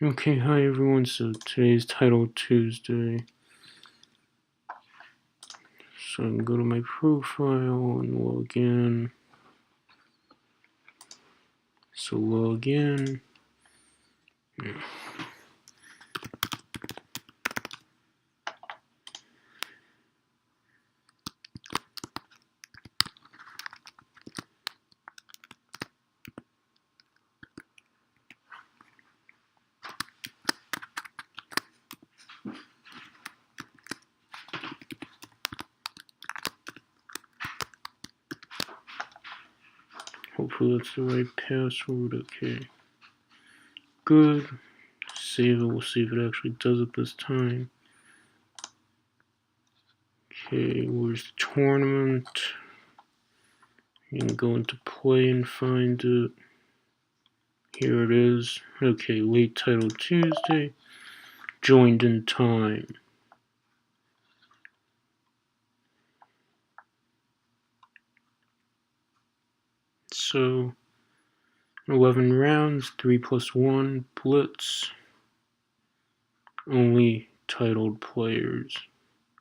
Okay, hi everyone. So today's Title Tuesday. So I can go to my profile and log in. So log in. Hopefully that's the right password. Okay. Good. Save it. We'll see if it actually does it this time. Okay, where's the tournament? You can go into play and find it. Here it is. Okay, late Title Tuesday. Joined in time. So 11 rounds, 3+1, blitz, only titled players,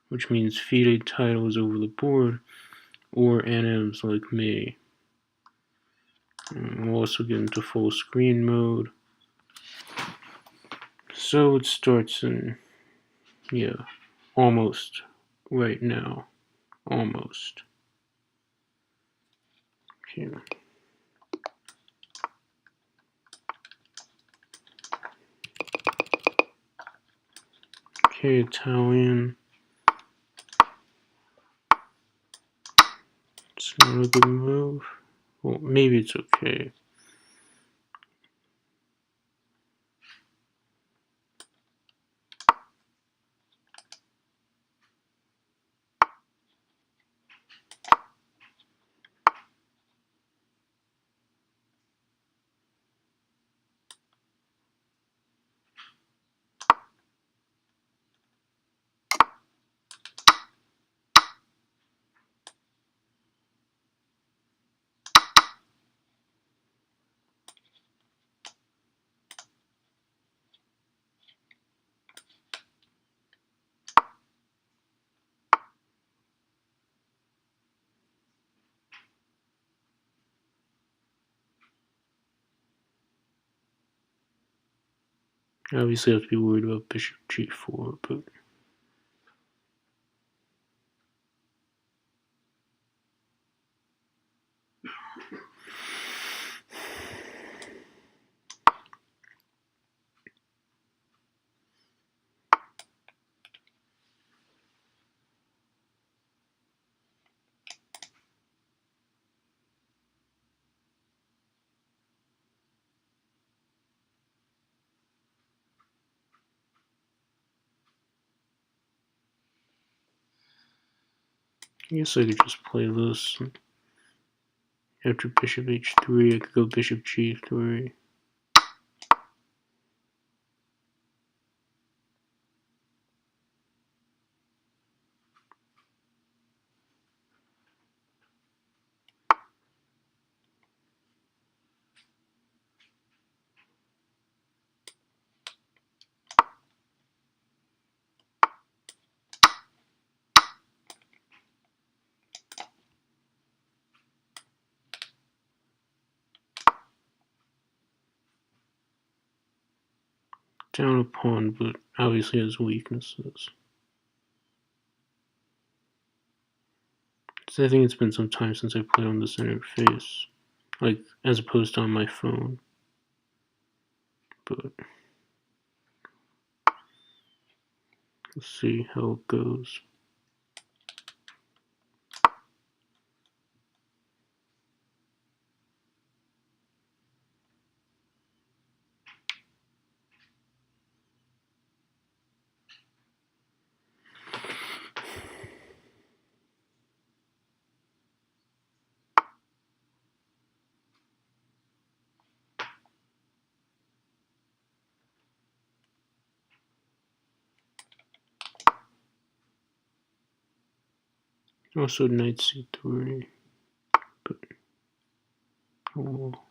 which means FIDE titles over the board, or NMs like me. We'll also get into full screen mode. So it starts in, almost right now. Almost. Okay. Okay, Italian. It's not a good move. Well, maybe it's okay. Obviously, I have to be worried about bishop g4, but I guess I could just play this. After bishop h3, I could go bishop g3. Down a pawn, but obviously has weaknesses. So I think it's been some time since I played on this interface, like as opposed to on my phone. But let's see how it goes. Also knight c3, but oh well.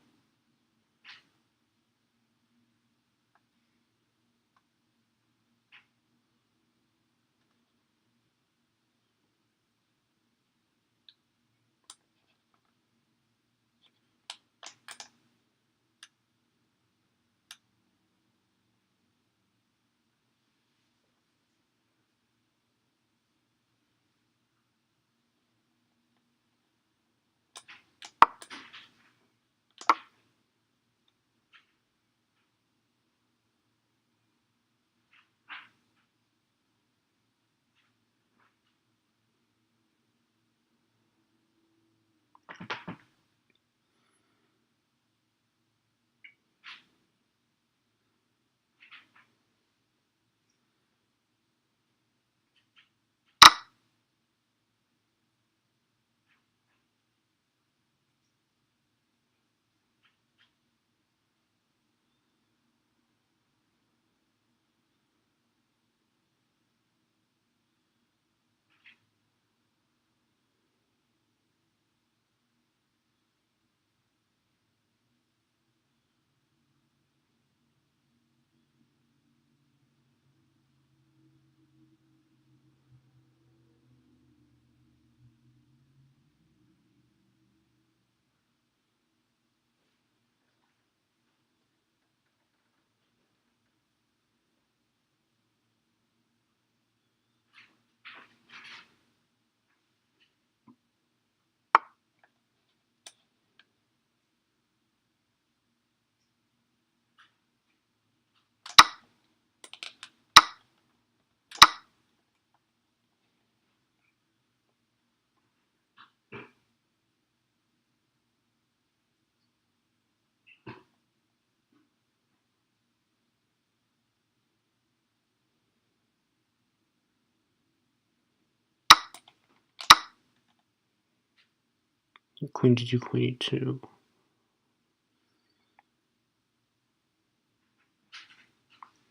Queen d2, queen e2.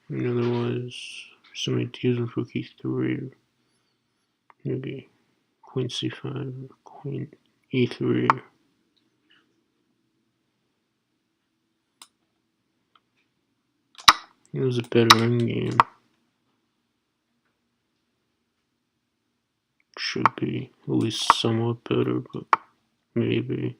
And otherwise, some ideas with rook e3. Maybe queen c5, queen e3. It was a better endgame. Should be at least somewhat better, but maybe.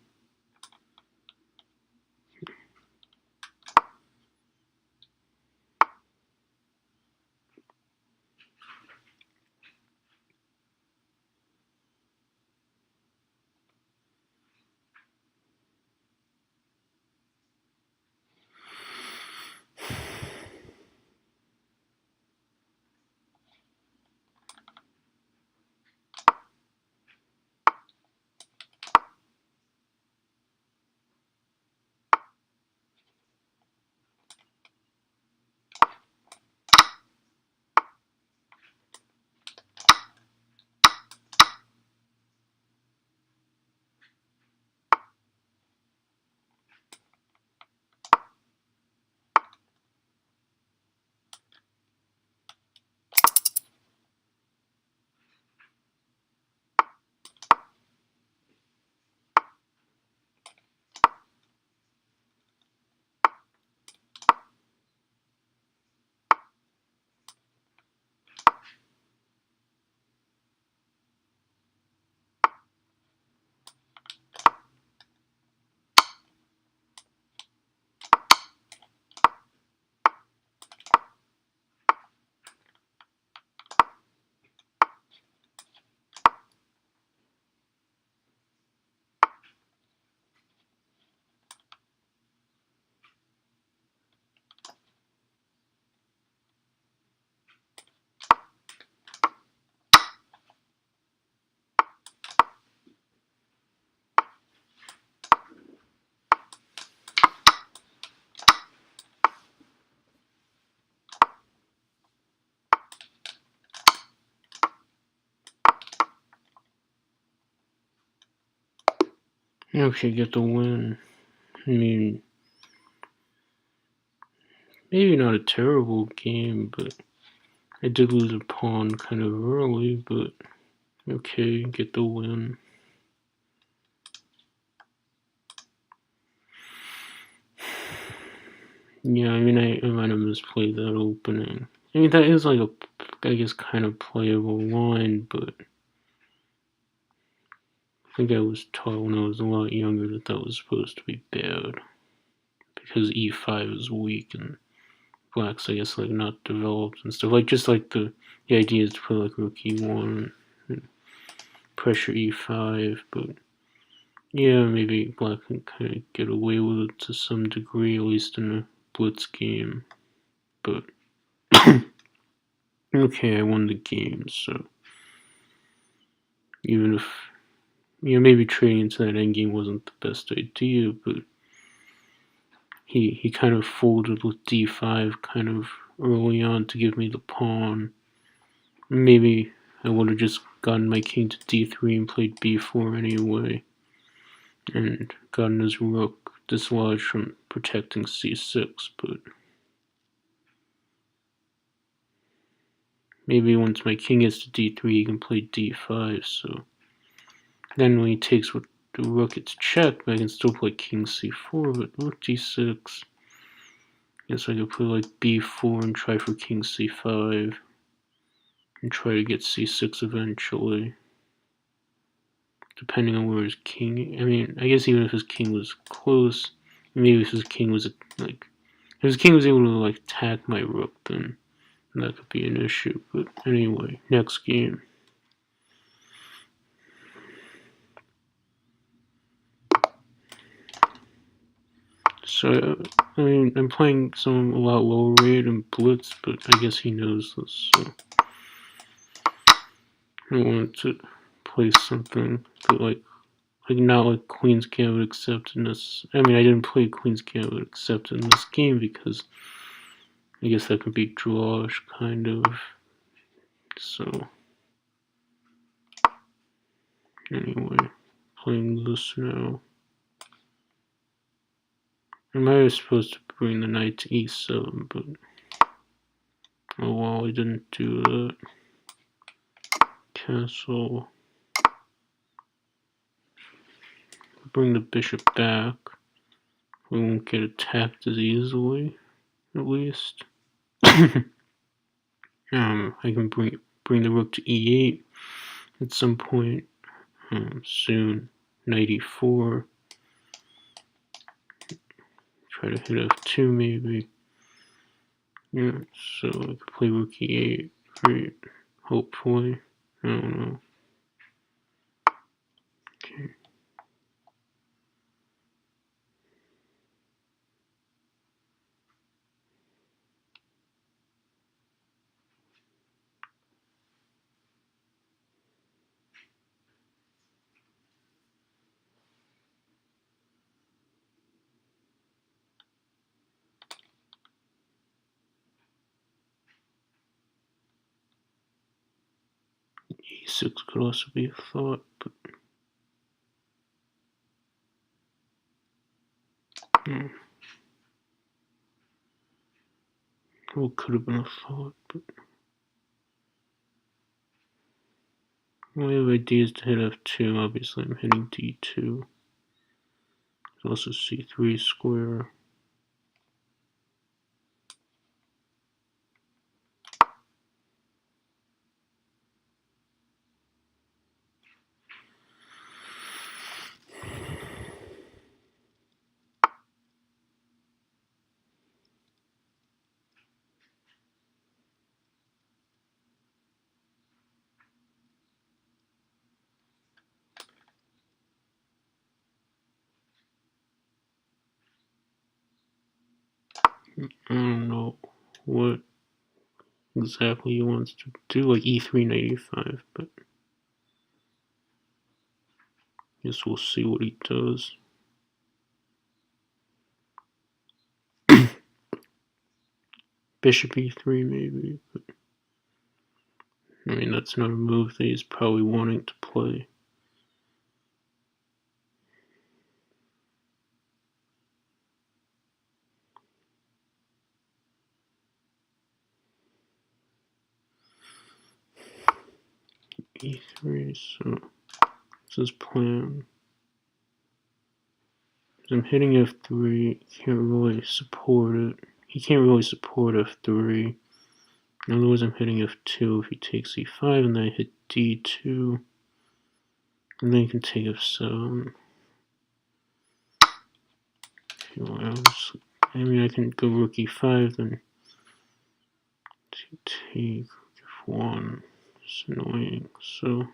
Okay, get the win. I mean, maybe not a terrible game, but I did lose a pawn kind of early, but okay, get the win. Yeah, I mean, I might have misplayed that opening. I mean, that is like a, I guess, kind of playable line, but I think I was taught when I was a lot younger that that was supposed to be bad. Because e5 is weak and black's, I guess, like not developed and stuff. Like, just like the idea is to play like rook e1 and pressure e5, but yeah, maybe black can kind of get away with it to some degree, at least in a blitz game. But okay, I won the game, so even if maybe trading into that endgame wasn't the best idea, but he kind of folded with d5 kind of early on to give me the pawn. Maybe I would have just gotten my king to d3 and played b4 anyway, and gotten his rook dislodged from protecting c6, but maybe once my king gets to d3 he can play d5, so then when he takes with the rook it's checked, I can still play king c4, but rook d6, guess I could play like b4 and try for king c5 and try to get c6 eventually, depending on where his king. I mean, I guess even if his king was close, maybe if his king was like, if his king was able to like attack my rook, then that could be an issue. But anyway, next game. So I mean, I'm playing some a lot lower rate and blitz, but I guess he knows this. So I wanted to play something that like not like Queen's Gambit except in this. I mean, I didn't play Queen's Gambit except in this game because I guess that could be drawish, kind of. So, anyway, playing this now. I might have supposed to bring the knight to e7, but oh well, I didn't do that. Castle. Bring the bishop back. We won't get attacked as easily, at least. I can bring the rook to e8 at some point soon. Knight e4. Try to hit f2 maybe. Yeah, so I could play rook e8. Great. Hopefully. I don't know. Okay. e6 could also be a thought, but well, could have been a thought, but I have ideas to hit f2. Obviously, I'm hitting d2. Also c3 square. I don't know what exactly he wants to do, like e3 knight e5, but guess we'll see what he does. Bishop e3 maybe, but I mean that's not a move that he's probably wanting to play. e3, so what's his plan? I'm hitting f3, can't really support it. He can't really support f3. Otherwise I'm hitting f2 if he takes e5, and then I hit d2. And then you can take f7. I mean, I can go rook e5, then take f1. It's annoying, so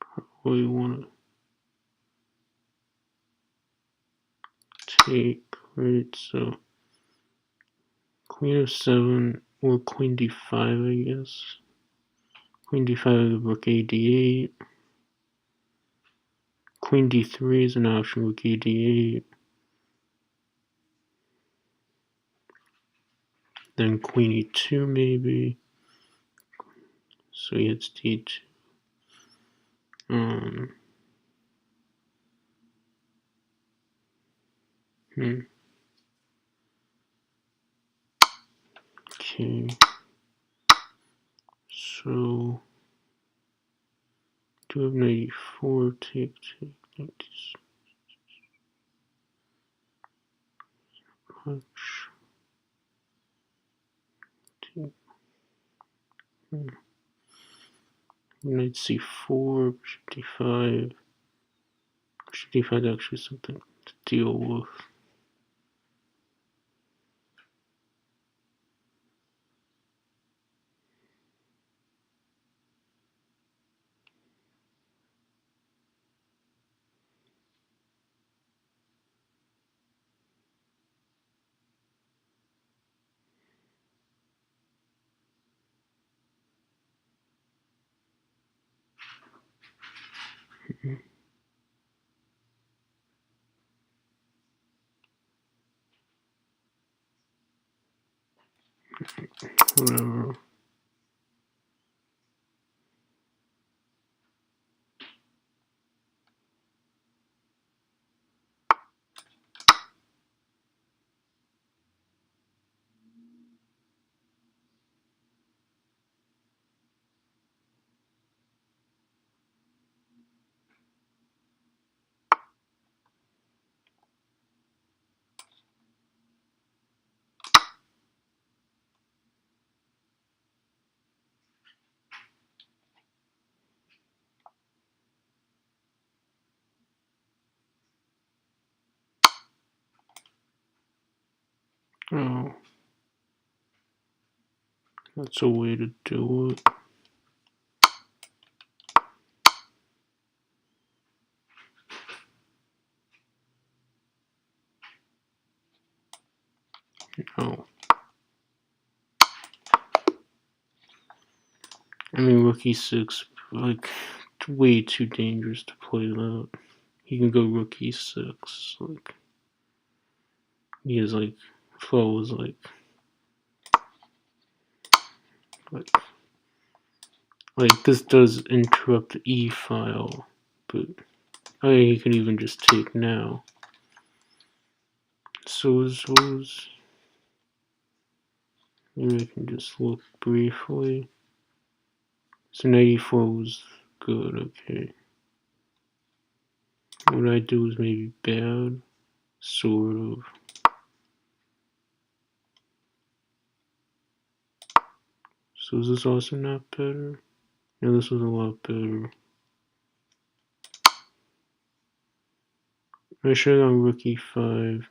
probably want to take, right? So queen f7 or queen d5, I guess. Queen d5, rook a d8. Queen d3 is an option, rook a d8. Then queen e2 maybe. So he hits d2. Okay. So do have 94, take 96. Much. Knight c4, bishop d5. Bishop d5 is actually something to deal with. whatever. Oh, that's a way to do it. Oh. I mean, rook e6, like, it's way too dangerous to play that. He can go rook e6, like, he has, like, flows, like, this does interrupt the e file, but, I mean, he can even just take now. So maybe I can just look briefly. So 94 was good, okay. What I do is maybe bad, sort of. So is this also not better? Yeah, this was a lot better. I should have gone rook e5.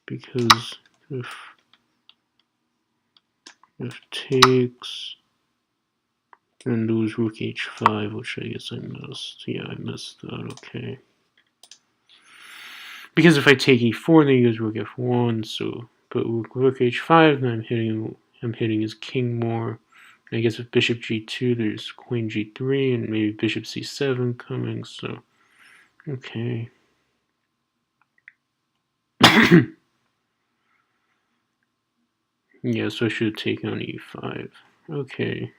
Because if takes, then lose rook h5, which I guess I missed. Yeah, I missed that, okay. Because if I take e4, then he goes rook f1, so but rook h5, then I'm hitting his king more. And I guess with bishop g2, there's queen g3, and maybe bishop c7 coming, so okay. Yeah, so I should take on e5. Okay.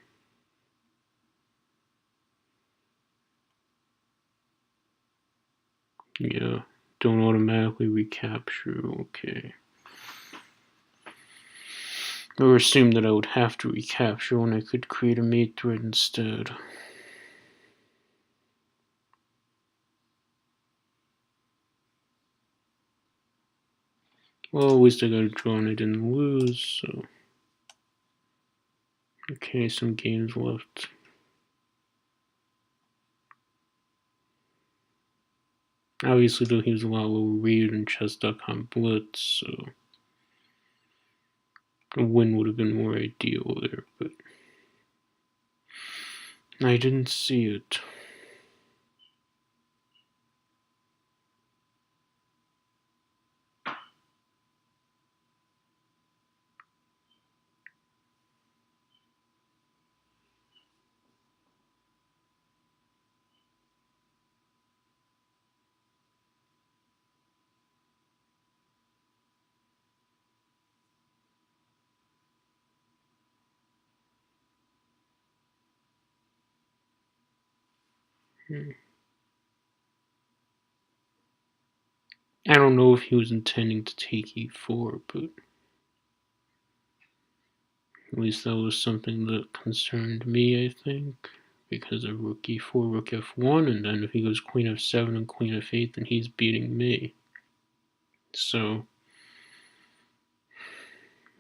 Yeah, don't automatically recapture, okay. Or assume that I would have to recapture when I could create a mate threat instead. Well, at least I got a draw and I didn't lose, so. Okay, some games left. Obviously, though, he was a lot lower rated in chess.com Blitz, so a win would have been more ideal there, but I didn't see it. I don't know if he was intending to take e4, but at least that was something that concerned me, I think, because of rook e4, rook f1, and then if he goes queen f7 and queen f8, then he's beating me. So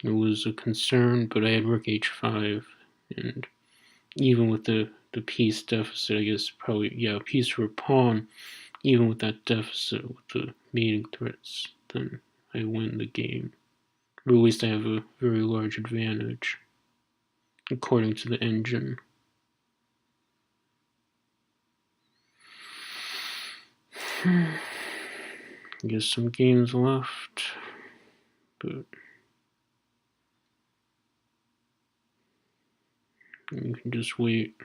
it was a concern, but I had rook h5, and even with the piece deficit, I guess probably, yeah, a piece for a pawn, even with that deficit, with the mating threats, then I win the game. Or at least I have a very large advantage, according to the engine. I guess some games left, but you can just wait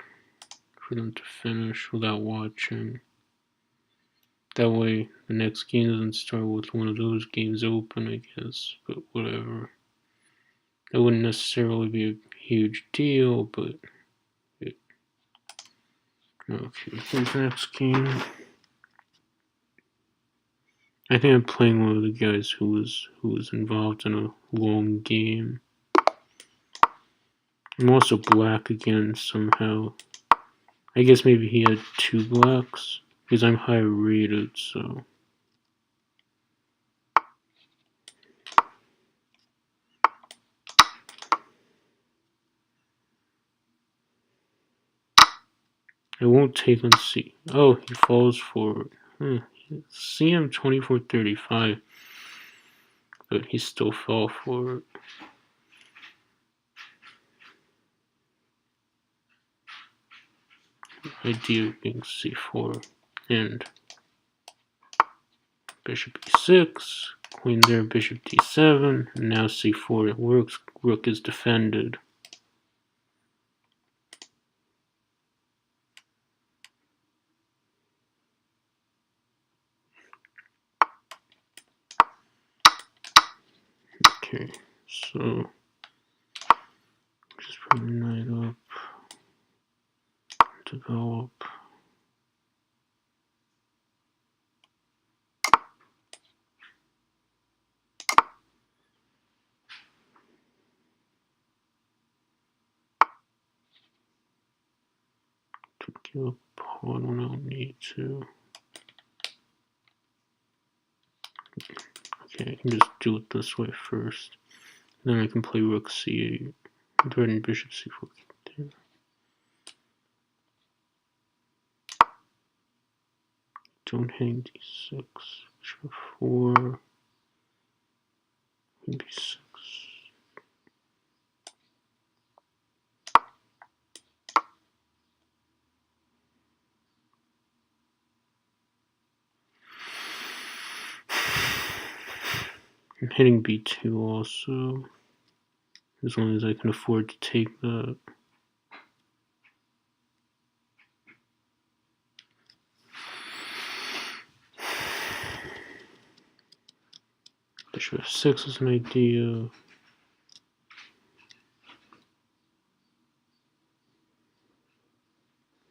for them to finish without watching. That way, the next game doesn't start with one of those games open, I guess. But whatever. It wouldn't necessarily be a huge deal, but okay, here's the next game. I think I'm playing one of the guys who was involved in a long game. I'm also black again somehow. I guess maybe he had 2 blacks because I'm higher rated, so. I won't take on C. Oh, he falls forward. CM 2435, but he still fell forward. Idea of being C4 and bishop E6, queen there, bishop D7, and now C4 it works. Rook is defended. Okay, so just bring knight up, develop. Give a pawn when I don't need to. Okay, I can just do it this way first. Then I can play rook c8, threaten bishop c4. There. Don't hang d6, bishop 4, b6. I'm hitting b2 also, as long as I can afford to take that. Bishop f6 is an idea.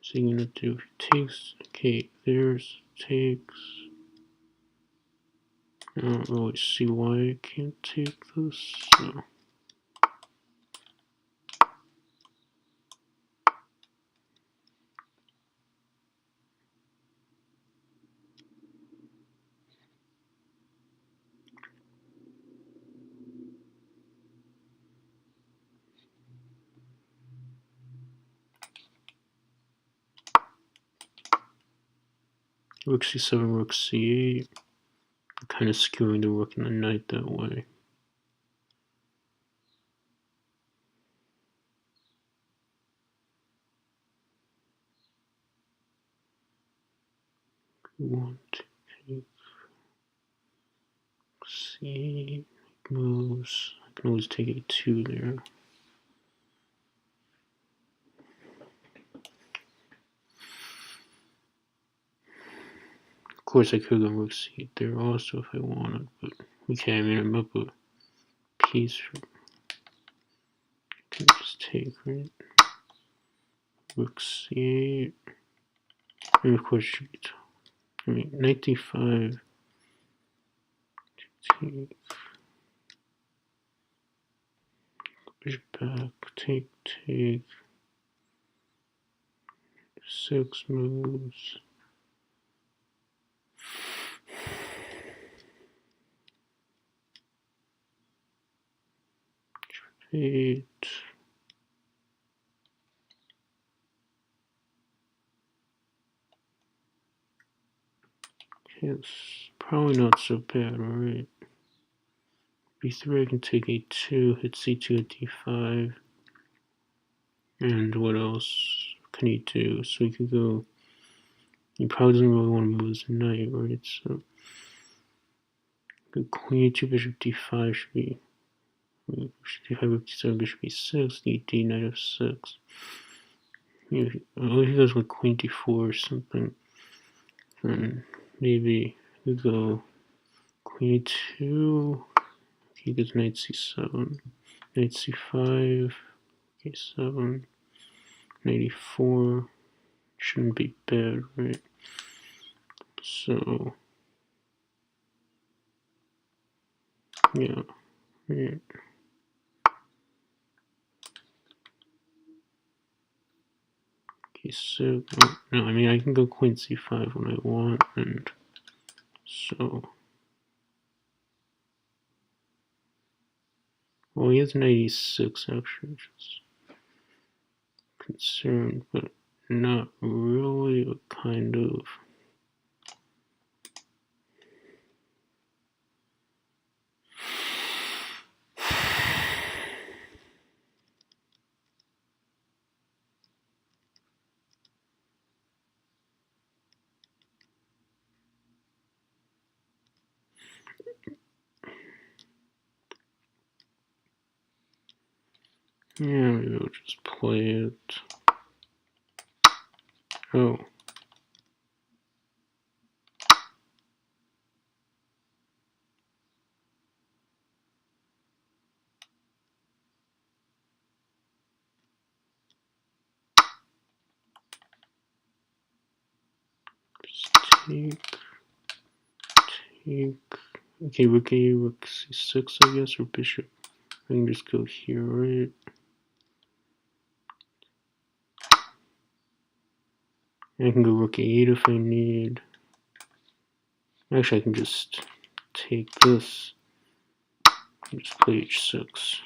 So you're gonna do, if he takes, okay, there's takes. I don't really see why I can't take this, so. Rook c7, rook c8. I'm kind of skewing the rook and the knight that way. Want to take c8 moves. I can always take a2 there. Of course, I could go rook c8 there also if I wanted, but okay, I mean, I'm up a piece. I can just take, right? Rook c8. And of course, should be, I mean, knight d5. Take. Bishop back. Take. 6 moves. Eight. Okay, it's probably not so bad, alright. b3, I can take a2, hit c2 at d5. And what else can he do? So he could go. He probably doesn't really want to move his knight, right? So queen e2, bishop d5 should be. Bishop d5, rook d7, bishop e6, d knight f6. If he goes with queen d4 or something, then maybe we go queen e2. He gets knight c7, knight c5, k7, knight e4. Shouldn't be bad, right? So yeah, right. k6. No, I mean I can go queen c5 when I want, and so. Well, he has knight e6 actually, just concerned, but not really. A kind of. Yeah, maybe I'll just play it. Oh. Just take. Okay, rook a, rook c6, I guess, or bishop. I can just go here, right? I can go rook a8 if I need. Actually, I can just take this and just play h6.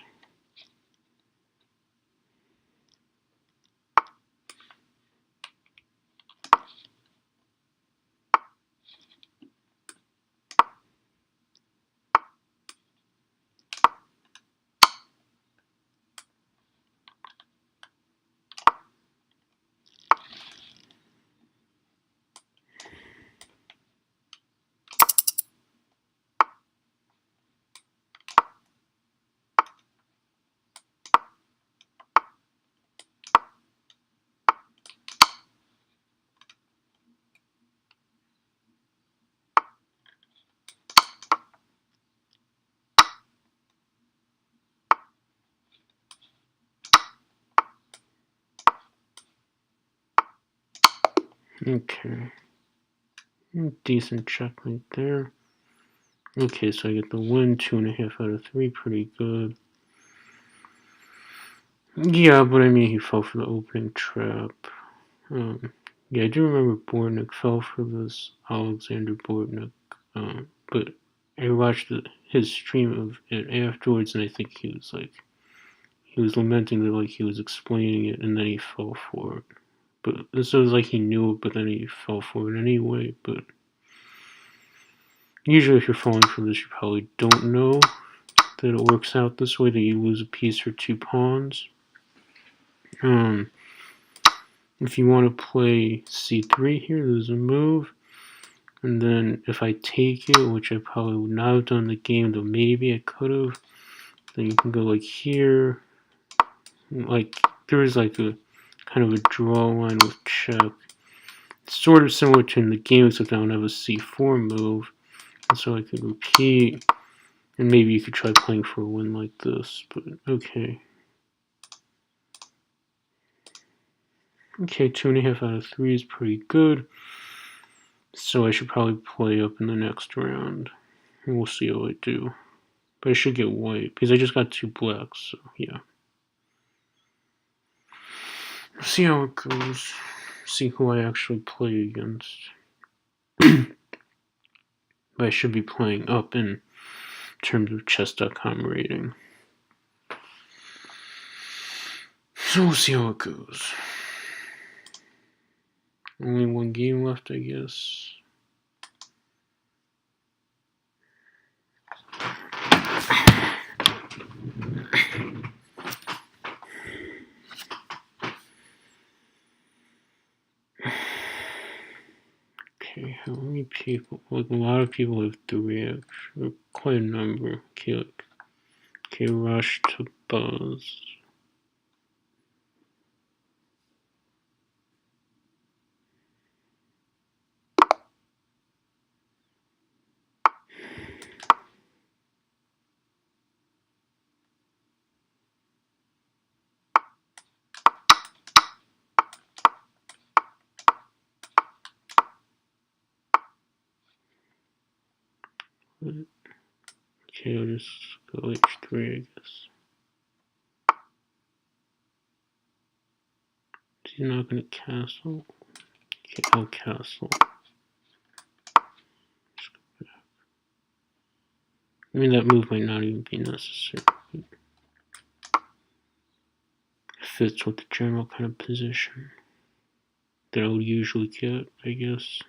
Okay. Decent checkmate there. Okay, so I get the win, 2.5 out of 3, pretty good. Yeah, but I mean, he fell for the opening trap. Yeah, I do remember Bortnick fell for this, Alexander Bortnick. But I watched his stream of it afterwards, and I think he was lamenting that he was explaining it, and then he fell for it. But this was like he knew it, but then he fell for it anyway. But usually, if you're falling for this, you probably don't know that it works out this way, that you lose a piece or 2 pawns. If you want to play c3 here, there's a move. And then if I take it, which I probably would not have done in the game, though maybe I could have, then you can go like here. Like, there is like a kind of a draw line with check. It's sort of similar to in the game, except I don't have a c4 move. And so I could repeat. And maybe you could try playing for a win like this, but okay. Okay, 2.5 out of 3 is pretty good. So I should probably play up in the next round. And we'll see how I do. But I should get white, because I just got 2 blacks, so yeah. See how it goes. See who I actually play against. But I should be playing up in terms of chess.com rating. So we'll see how it goes. Only 1 game left, I guess. Okay, how many people? Like, a lot of people have 3 actually. Quite a number. Okay, Rush to Buzz. Okay, I'll just go H3, I guess. He's not gonna castle. Okay, I'll castle. I mean, that move might not even be necessary. It fits with the general kind of position that I would usually get, I guess.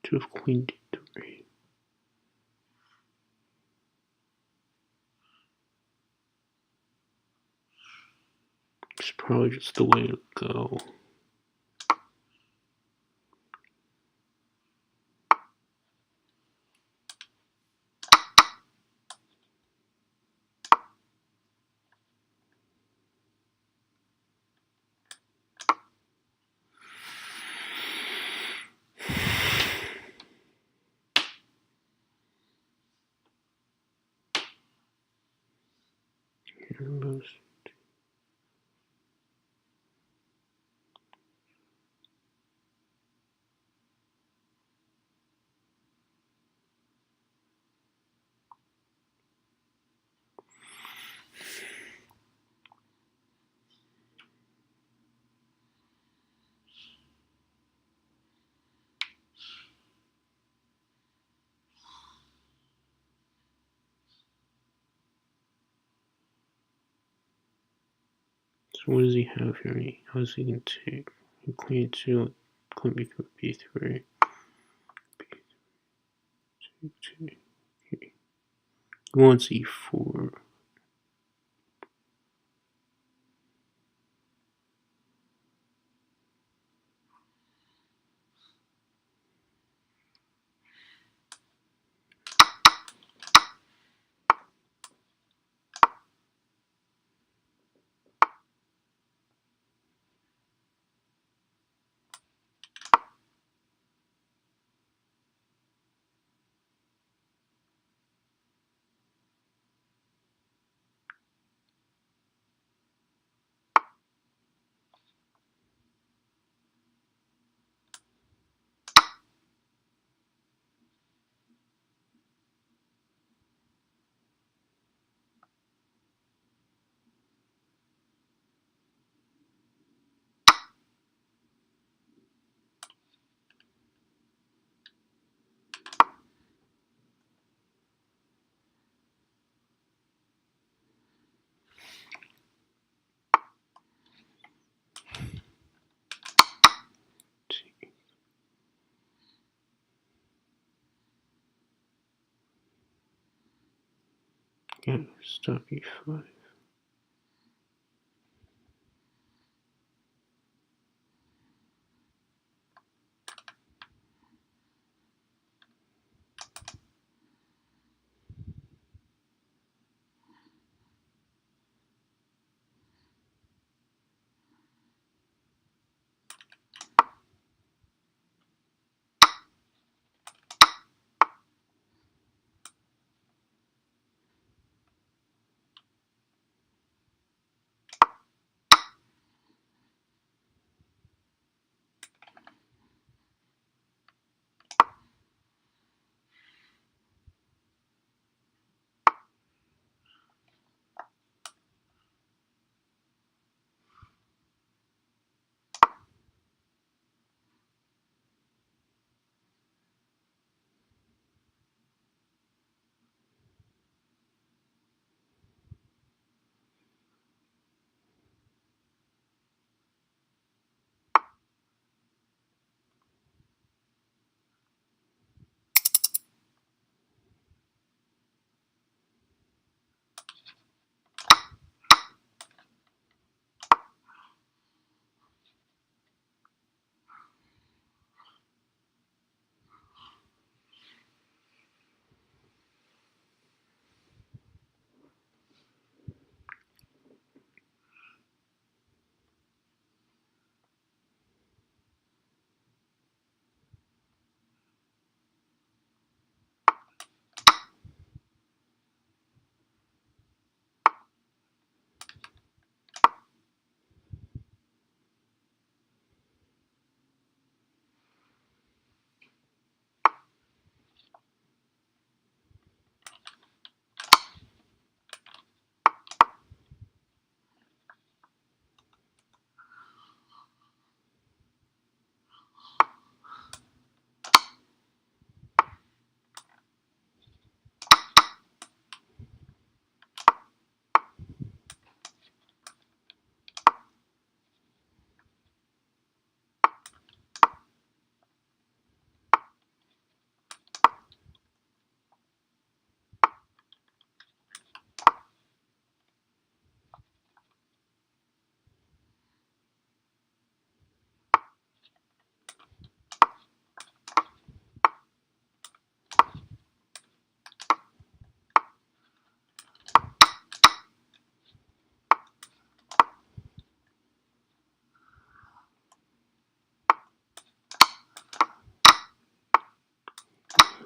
To have queen d3. It's probably just the way to go. So what does he have here? How's he going to take? Queen 2, queen b3. B2. Okay. He wants e4. Yeah, stop e5.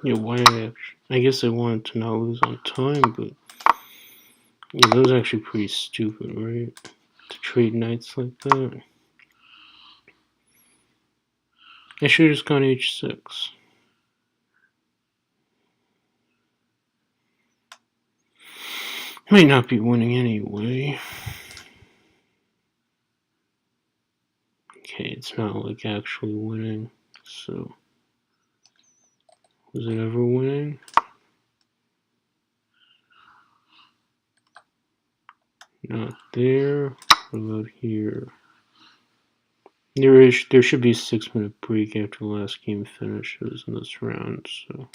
Yeah, why I guess I wanted to not lose on time, but yeah, that was actually pretty stupid, right? To trade knights like that. I should have just gone h6. Might not be winning anyway. Okay, it's not like actually winning, so was it ever winning? Not there. What about here? There should be a 6-minute break after the last game finishes in this round, so.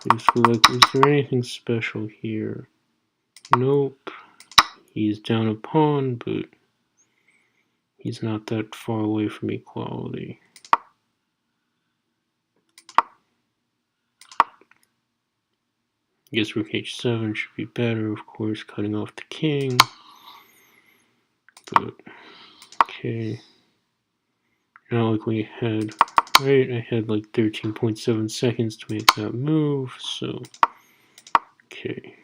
Basically, like, is there anything special here? Nope. He's down a pawn, but he's not that far away from equality. I guess rook h7 should be better, of course, cutting off the king. But, okay. Not like we had, right? I had like 13.7 seconds to make that move, so, okay.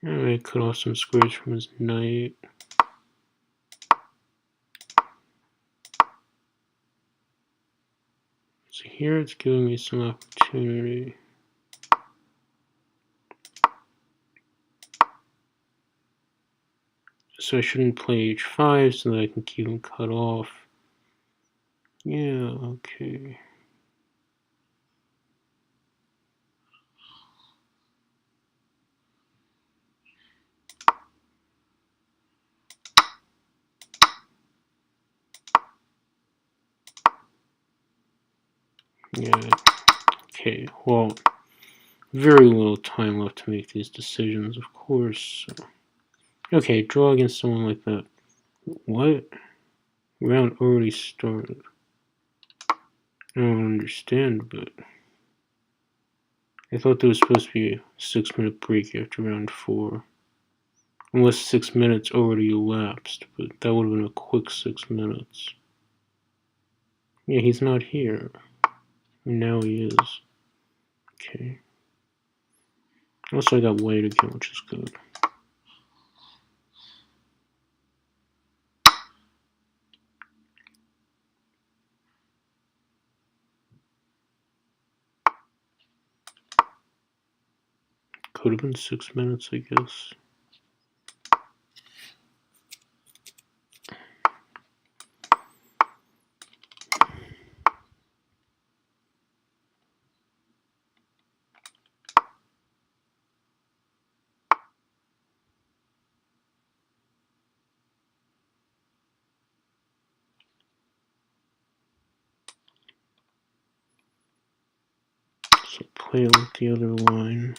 Alright, cut off some squares from his knight. So here it's giving me some opportunity. So I shouldn't play h5 so that I can keep him cut off. Yeah, okay. Yeah, okay, well, very little time left to make these decisions, of course. So. Okay, draw against someone like that. What? Round already started. I don't understand, but I thought there was supposed to be a 6-minute break after round 4. Unless 6 minutes already elapsed, but that would have been a quick 6 minutes. Yeah, he's not here. Now he is. Okay. Also, I got white again, which is good. Could have been 6 minutes, I guess. So play it with the other line.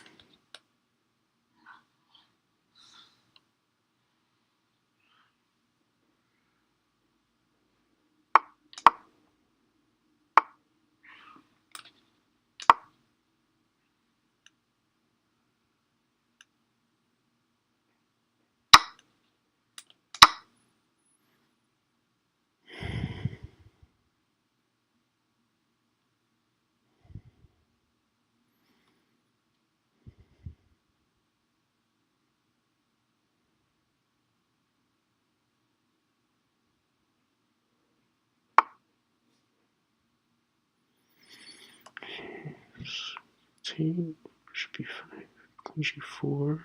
T should be fine. Queen g4.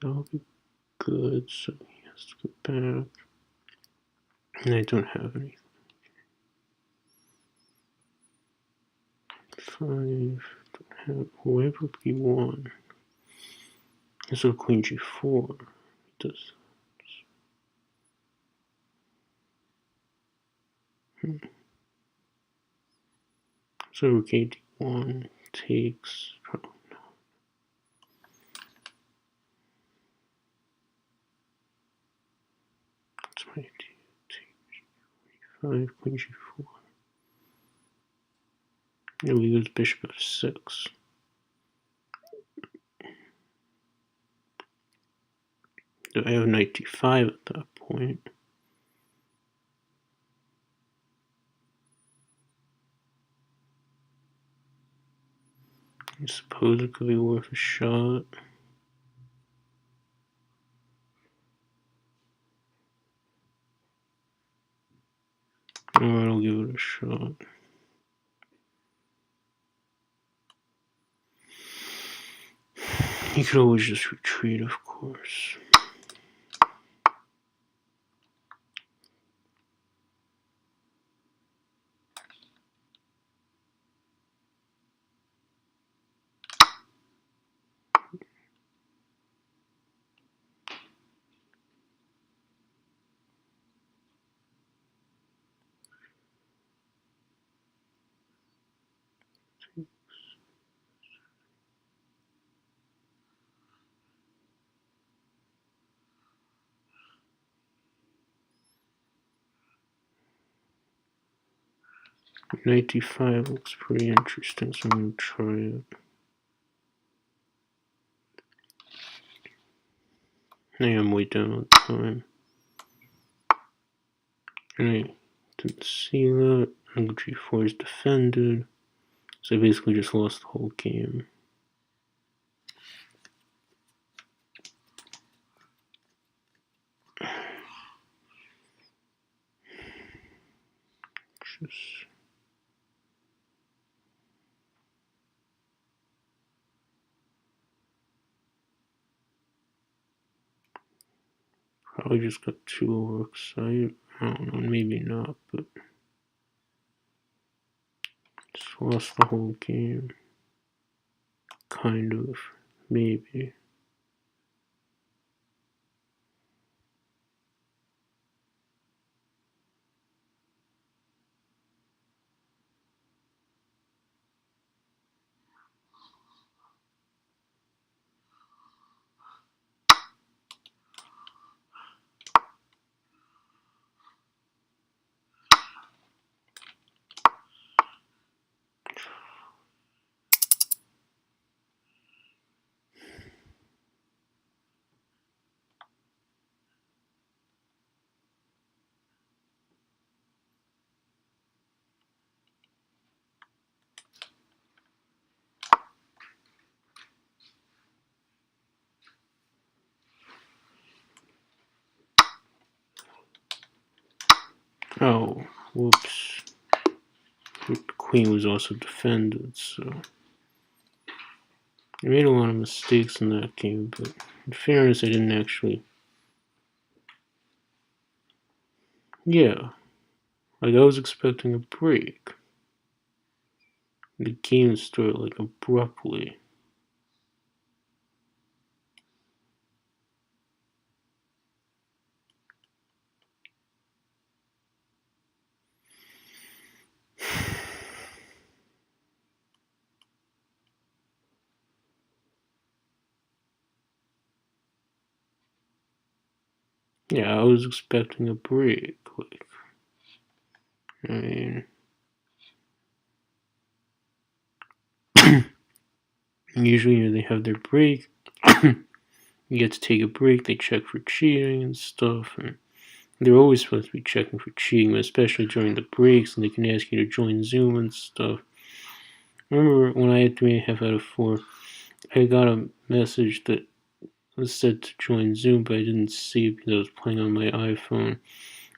That'll be good, so he has to go back. And I don't have anything. 5, don't have, whoever b1. So queen g4 does. So rook d1 takes. Oh no. That's my idea. Take 5, queen g4. And we use bishop f6. So I have knight d5 at that point. I suppose it could be worth a shot. Alright, I'll give it a shot. You could always just retreat, of course. Knight d5 looks pretty interesting, so I'm going to try it. I am way down on time. And I didn't see that. And g4 is defended. So I basically just lost the whole game. Probably just got too overexcited. I don't know, maybe not, but just lost the whole game. Kind of, maybe. Oh, whoops. The queen was also defended, so I made a lot of mistakes in that game, but in fairness, I didn't actually. Yeah, like I was expecting a break. The game started like abruptly. Yeah, I was expecting a break. Like, I mean, usually they have their break. You get to take a break. They check for cheating and stuff, and they're always supposed to be checking for cheating, but especially during the breaks, and they can ask you to join Zoom and stuff. I remember when I had 3.5 out of 4, I got a message that was said to join Zoom, but I didn't see it because I was playing on my iPhone,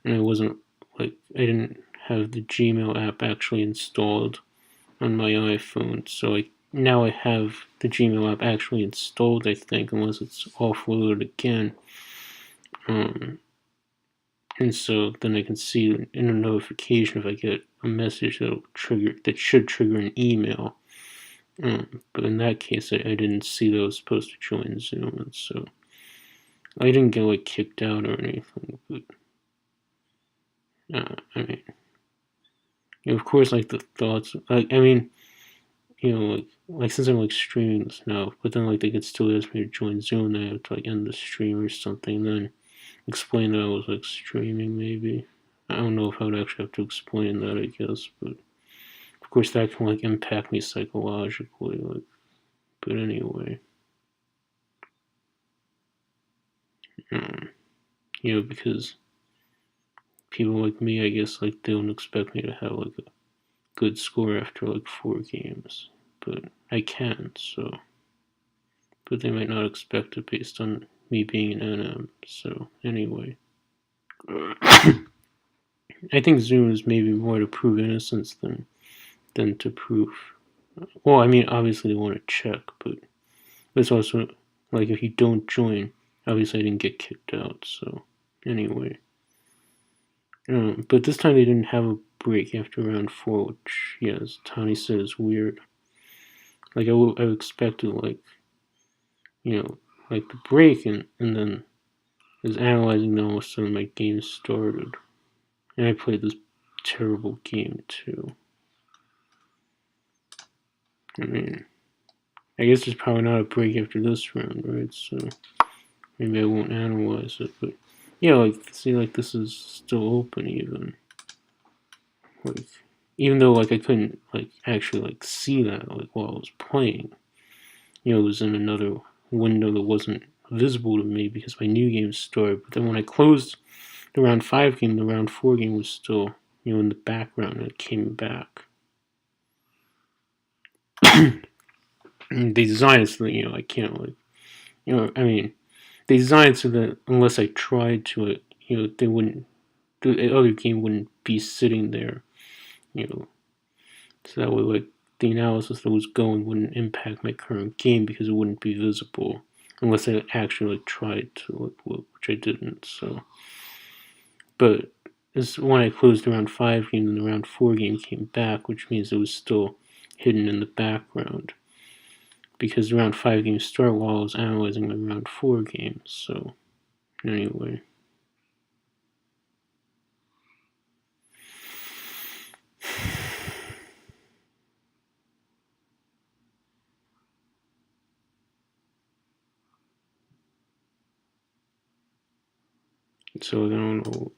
and I didn't have the Gmail app actually installed on my iPhone, so now I have the Gmail app actually installed, I think, unless it's offloaded again. And so then I can see in a notification if I get a message that should trigger an email. But in that case, I didn't see that I was supposed to join Zoom, and so I didn't get like kicked out or anything. But I mean, of course, like the thoughts, like I mean, like since I'm like streaming this now, but then like they could still ask me to join Zoom, and I have to like end the stream or something, and then explain that I was like streaming. Maybe I don't know if I would actually have to explain that. I guess, but Of course, that can like impact me psychologically, like. But anyway, because people like me, I guess, like they don't expect me to have like a good score after like 4 games, but I can. So, but they might not expect it based on me being an NM. So anyway, I think Zoom is maybe more to prove innocence than to prove. Well, I mean, obviously they want to check, but it's also like if you don't join, obviously I didn't get kicked out. So anyway, but this time they didn't have a break after round 4, which, yeah, as Tony said, is weird. Like I expected, like, like the break, and then I was analyzing, then all of a sudden my game started, and I played this terrible game too. I mean, I guess there's probably not a break after this round, right? So maybe I won't analyze it, but yeah, like, see, like, this is still open even. Like, even though, like, I couldn't, like, actually, like, see that, like, while I was playing. It was in another window that wasn't visible to me because my new game started. But then when I closed the round 5 game, the round 4 game was still, in the background, and it came back. They designed it so that, I can't, like, I mean, they designed it so that unless I tried to it, they wouldn't, the other game wouldn't be sitting there, so that way, like, the analysis that was going wouldn't impact my current game because it wouldn't be visible unless I actually, like, tried to, like, look, which I didn't. So, but this when I closed the round 5 game, and the round 4 game came back, which means it was still hidden in the background because the round 5 game started while I was analyzing my round 4 game. So anyway. So I don't know.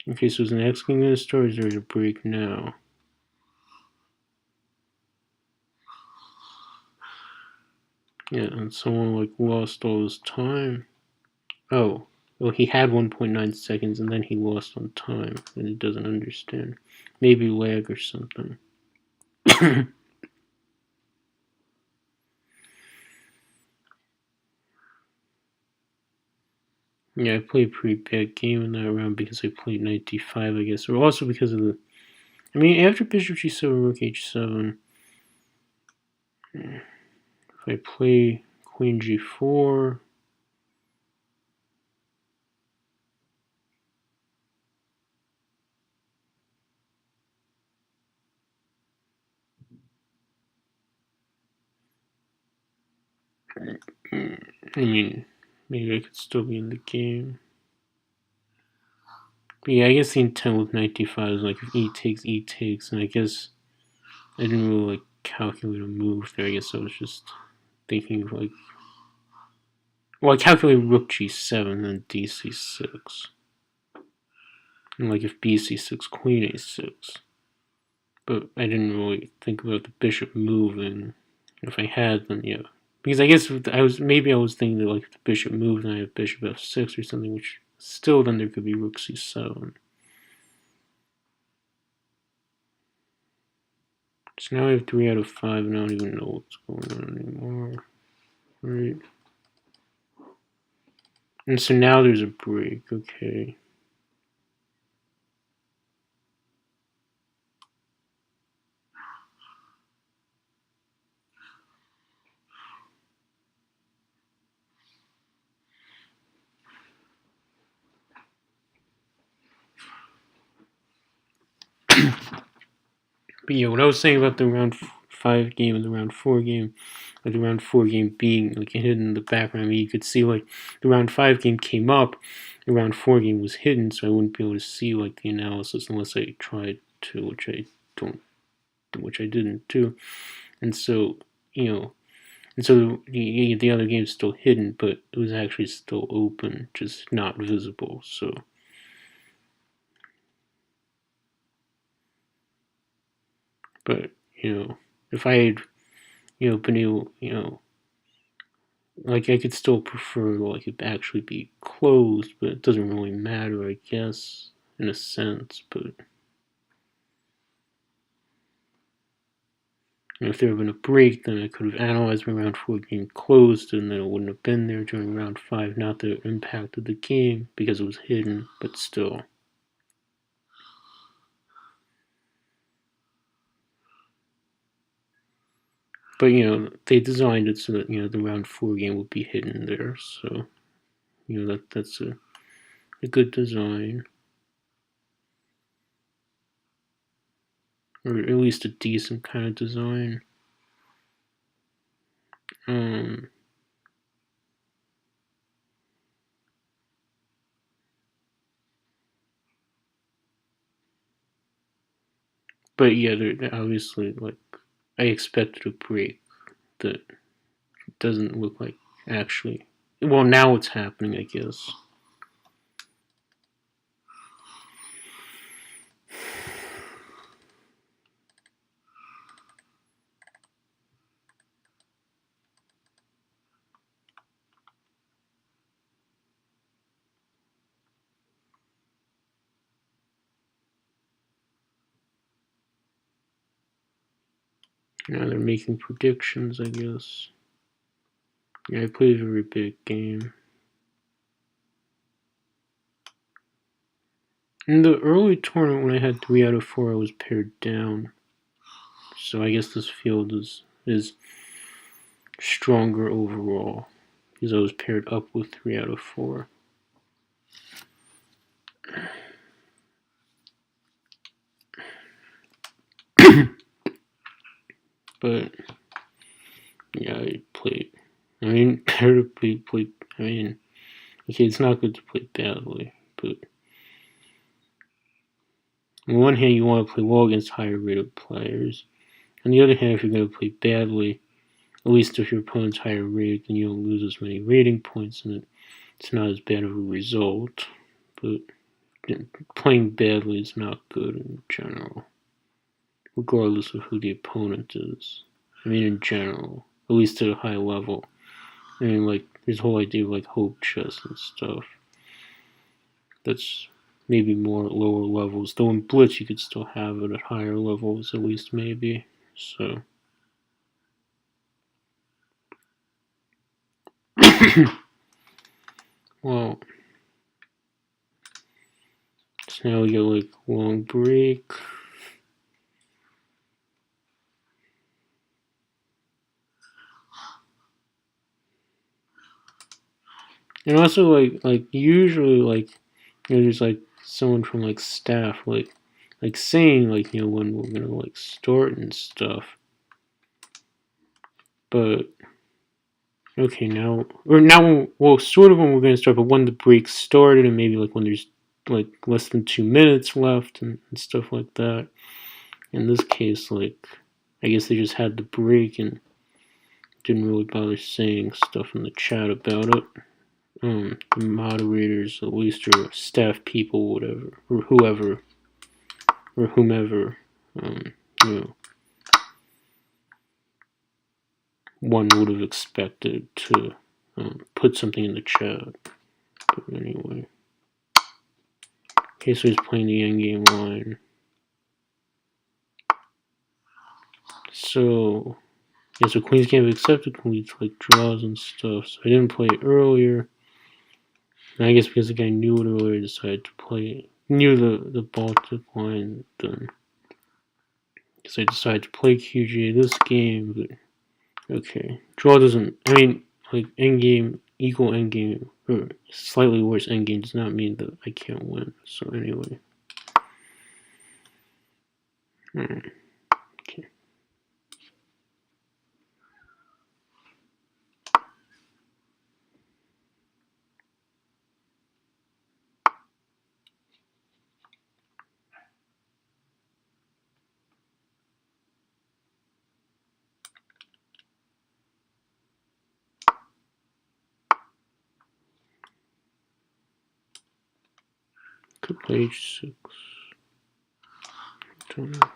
Okay, so is the next game going to start, or is there a break now? Yeah, and someone, like, lost all his time. Oh, well, he had 1.9 seconds, and then he lost on time, and he doesn't understand. Maybe lag or something. Yeah, I played a pretty bad game in that round because I played knight d5, I guess, or also because of the... I mean, after bishop g7, rook h7, if I play queen g4... I mean, maybe I could still be in the game. But yeah, I guess the intent with knight d5 is like if e takes, and I guess I didn't really like calculate a move there. I guess I was just thinking of like, well, I calculated rook g7 and dc6, and like if bc6, queen a6, but I didn't really think about the bishop moving. If I had, then yeah, because I guess I was thinking that like if the bishop moved and I have bishop f6 or something, which still then there could be rook c7. So now I have 3 out of 5, and I don't even know what's going on anymore. Right. And so now there's a break, okay. But yeah, what I was saying about the round 5 game and the round 4 game, like the round 4 game being like hidden in the background, I mean, you could see like the round 5 game came up, the round 4 game was hidden, so I wouldn't be able to see like the analysis unless I tried to, which I didn't do. And so, and so the other game's still hidden, but it was actually still open, just not visible. So But, if I had, been able, like, I could still prefer, like, it actually be closed, but it doesn't really matter, I guess, in a sense, but if there had been a break, then I could have analyzed my round 4 game closed, and then it wouldn't have been there during round 5. Not that it impacted the game because it was hidden, but still. But, they designed it so that, the round 4 game would be hidden there, so, that's a good design. Or at least a decent kind of design. But yeah, obviously, like, I expected a break that doesn't look like actually. Well, now it's happening, I guess. Now they're making predictions, I guess. Yeah, I played a very big game. In the early tournament, when I had 3 out of 4, I was paired down. So I guess this field is stronger overall because I was paired up with 3 out of 4. But yeah, I played. I mean, better to play. I mean, okay, it's not good to play badly, but on one hand, you want to play well against higher rated players. On the other hand, if you're going to play badly, at least if your opponent's higher rated, then you don't lose as many rating points, and it's not as bad of a result. But playing badly is not good in general, regardless of who the opponent is. I mean, in general, at least at a high level. I mean, like, there's a whole idea of, like, hope chess and stuff. That's maybe more at lower levels. Though in Blitz, you could still have it at higher levels, at least maybe. So. Well. So now we get, like, long break. And also, like usually, like, there's, like, someone from, like, staff, like saying, like, when we're gonna, like, start and stuff. But okay, now well, sort of when we're gonna start, but when the break started, and maybe, like, when there's, like, less than 2 minutes left and stuff like that. In this case, like, I guess they just had the break and didn't really bother saying stuff in the chat about it. The moderators, at least, or staff people, whatever, or whoever, or whomever, one would have expected to put something in the chat. But anyway. Okay, so he's playing the endgame line. So, yeah, so Queen's Gambit accepted can lead to, like, draws and stuff. So I didn't play it earlier. And I guess because the guy knew it earlier, I decided to play it. Knew the Baltic line then. Because I decided to play QGA this game, but okay. Draw doesn't, I mean, like, endgame, equal endgame, or slightly worse endgame does not mean that I can't win. So anyway. Okay. Could play H6. Don't know.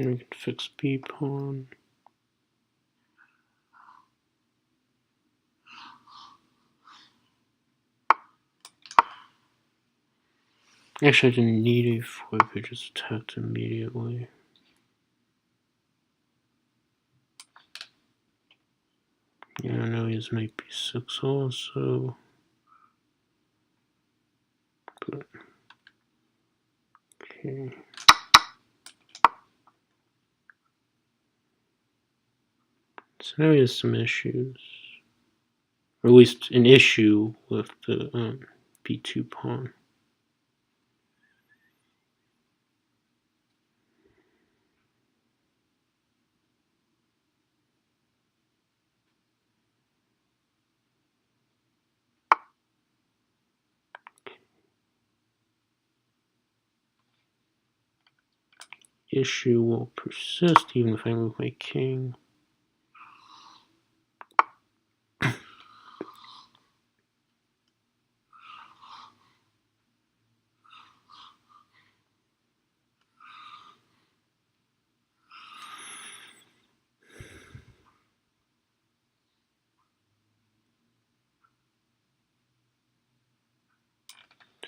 And we can fix B pawn. Actually, I didn't need a4, I could just attack immediately. Yeah, now he has knight b6 also. But, okay. So now he has some issues. Or at least an issue with the b2 pawn. Issue will persist even if I move my king. I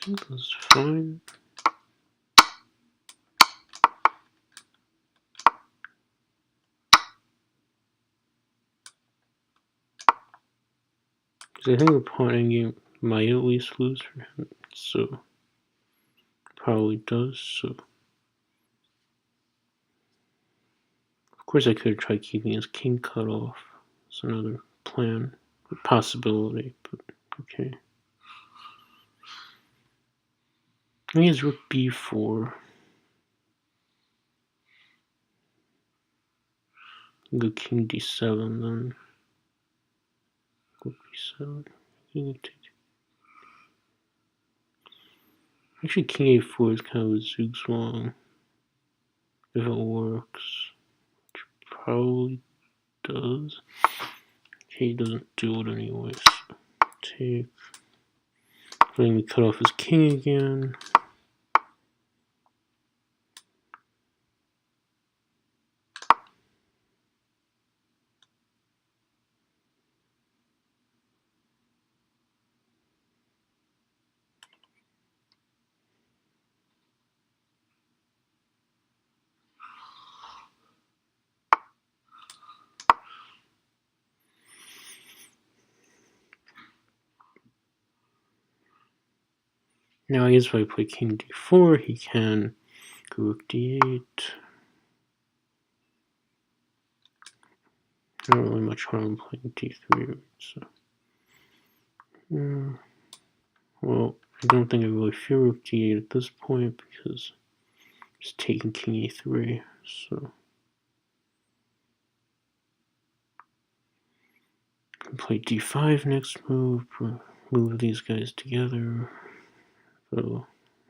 think that's fine. Because I think the pawn endgame might at least lose for him, so probably does. So of course I could try keeping his king cut off. It's another plan, a possibility, but okay. I think it's rook b4. Go king d7 then. Rook b7. Actually, king a4 is kind of a zugzwang. If it works, which probably does. Okay, he doesn't do it anyways. Take. Letting me cut off his king again. Now I guess if I play king d4, he can go rook d8. Not really much harm playing d3. So, well, I don't think I really fear rook d8 at this point because I'm just taking king e3. So I can play d5 next move, move these guys together. So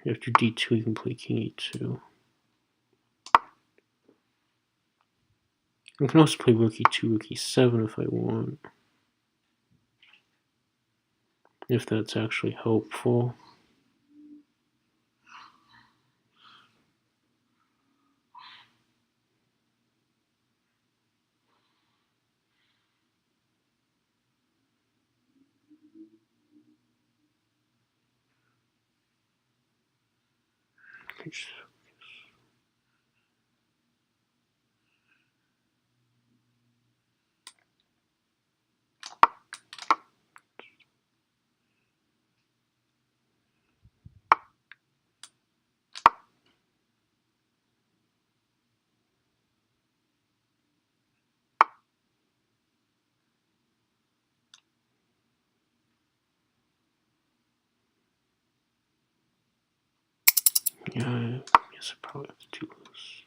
after d2, you can play king e2. I can also play rook e2, rook e7 if I want. If that's actually helpful. Yeah, I guess I probably have to do this.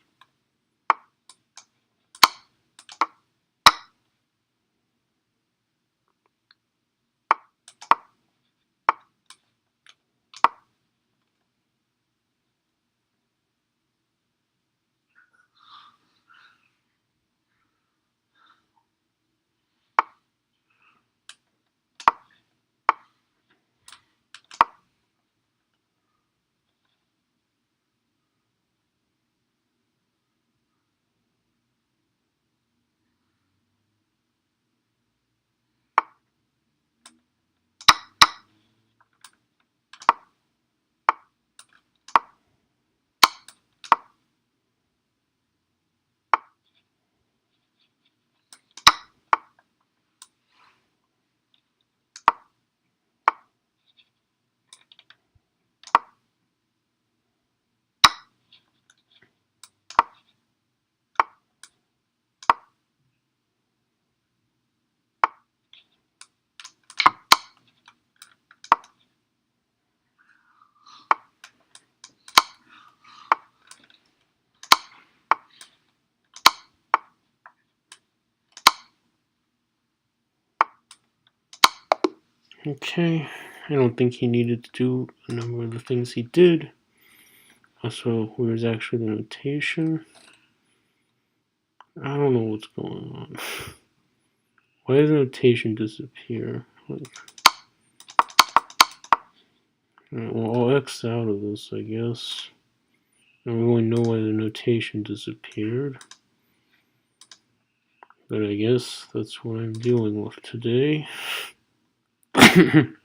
Okay, I don't think he needed to do a number of the things he did. Also, where's actually the notation? I don't know what's going on. Why does the notation disappear? Well, I'll X out of this, I guess. I don't really know why the notation disappeared. But I guess that's what I'm dealing with today. I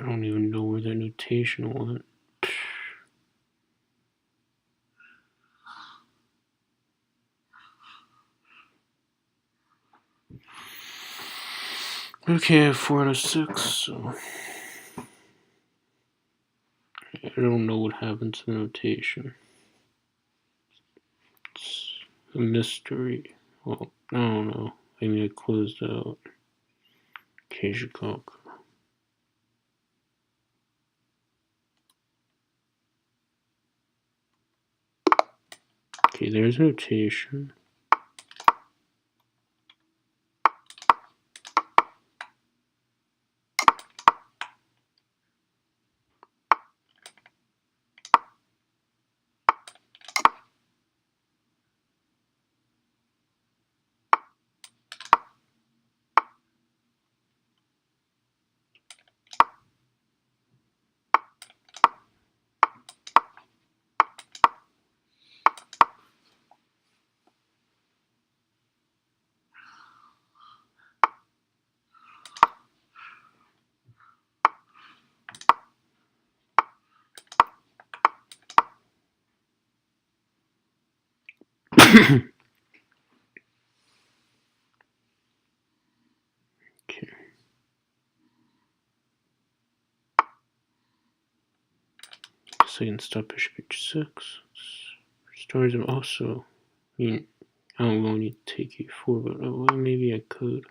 don't even know where that notation went. Okay, I have 4 out of 6, so I don't know what happened to the notation. It's a mystery. Well, I don't know. I mean, I closed out Kajikok. Okay, there's notation. Okay. Guess I can stop bishop h6. Stars are also. I mean, I don't really need to take e4, but well, maybe I could.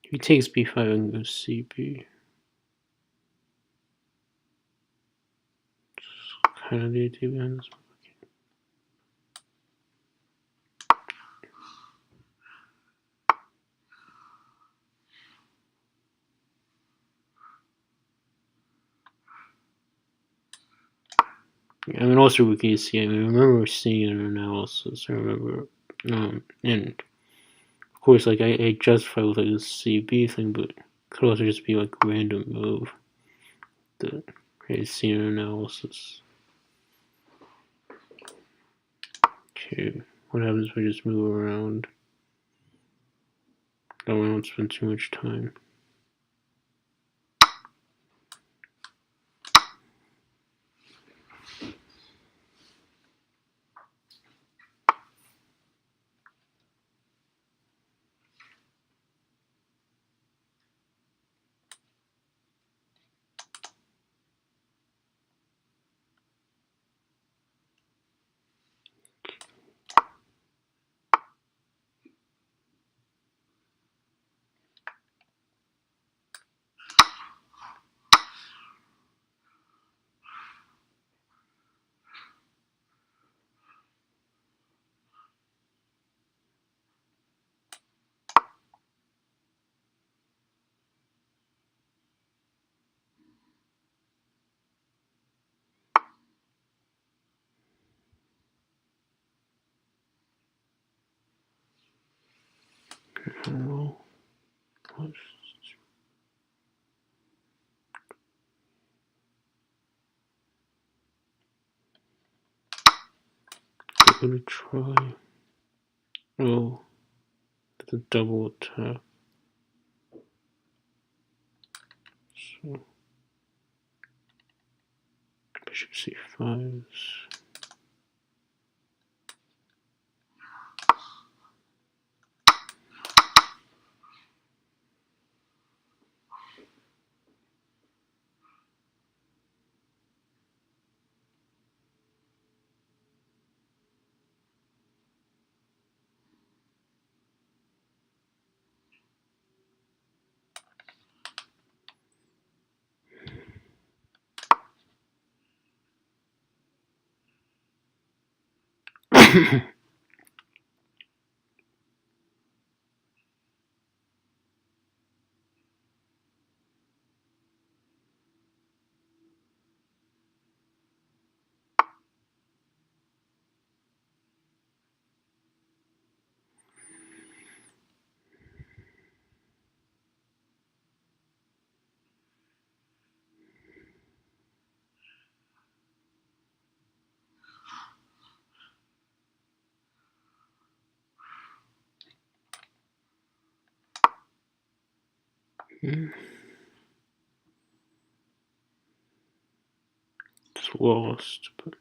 If he takes b5, I can go cb. It's kind of the idea behind this one. I mean, also with AC, I mean, I remember seeing an analysis. I remember, and of course, like I justify with like this CB thing, but it could also just be like random move that I see an analysis. Okay, what happens if I just move around? I don't spend too much time. Well, let's give it a try. Oh, it's a double attack. So, bishop c5. It's lost, but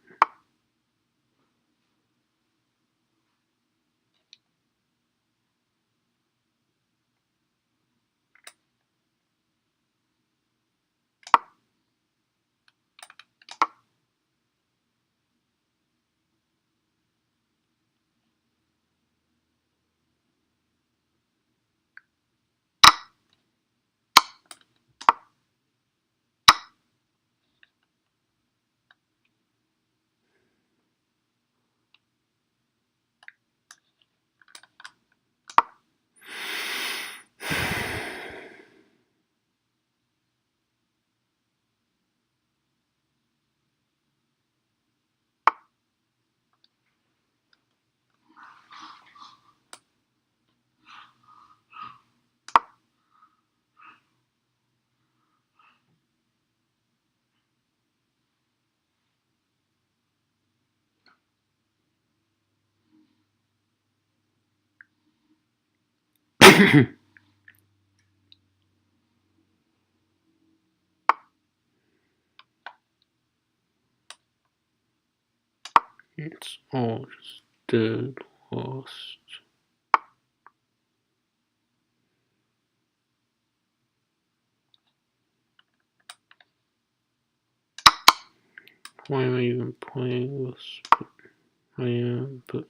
it's all just dead, lost. Why am I even playing this? But I am, but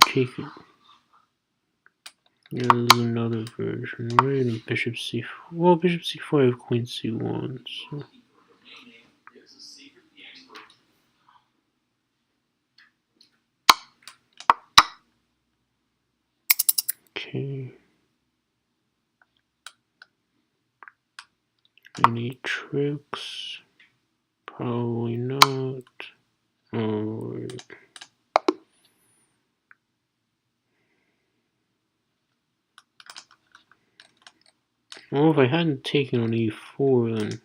take it. Yeah, there's another version, right? And bishop c4. Well, bishop c4, I have queen c1, so. Okay. Any tricks? Probably not. Oh. Well, if I hadn't taken on e4, then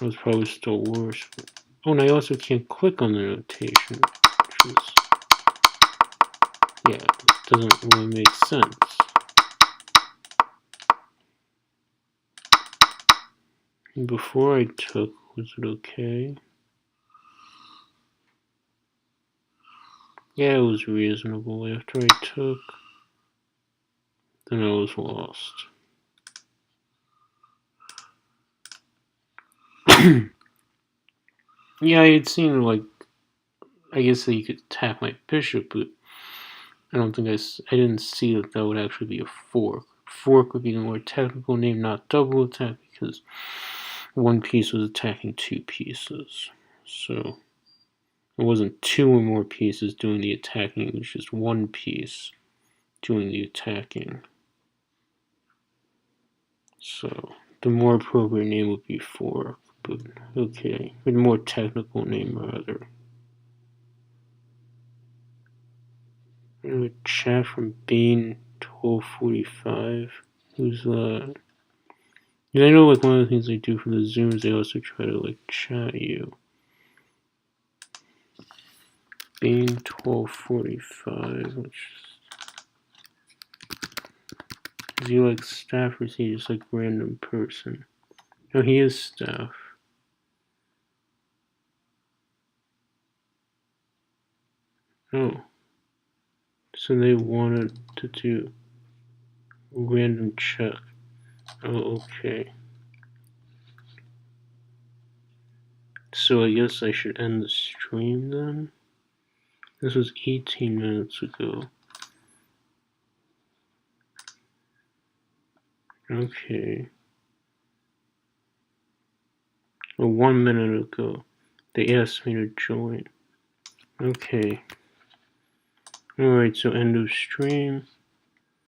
it was probably still worse. Oh, and I also can't click on the notation, which is, yeah, it doesn't really make sense. Before I took, was it okay? Yeah, it was reasonable. After I took, then I was lost. Yeah, I had seen, like, I guess that you could attack my bishop, but I don't think I didn't see that that would actually be a fork. Fork would be the more technical name, not double attack, because one piece was attacking two pieces. So it wasn't two or more pieces doing the attacking, it was just one piece doing the attacking. So the more appropriate name would be fork, but okay. The more technical name, rather. A chat from Bean1245. Who's that? Yeah, I know, like, one of the things they do for the Zooms, they also try to, like, chat you. Bean1245, which is he, like, staff, or is he just, like, random person? No, he is staff. Oh. So they wanted to do random check. Oh, okay. So I guess I should end the stream then? This was 18 minutes ago. Okay. Oh, 1 minute ago, they asked me to join. Okay. Alright, so end of stream.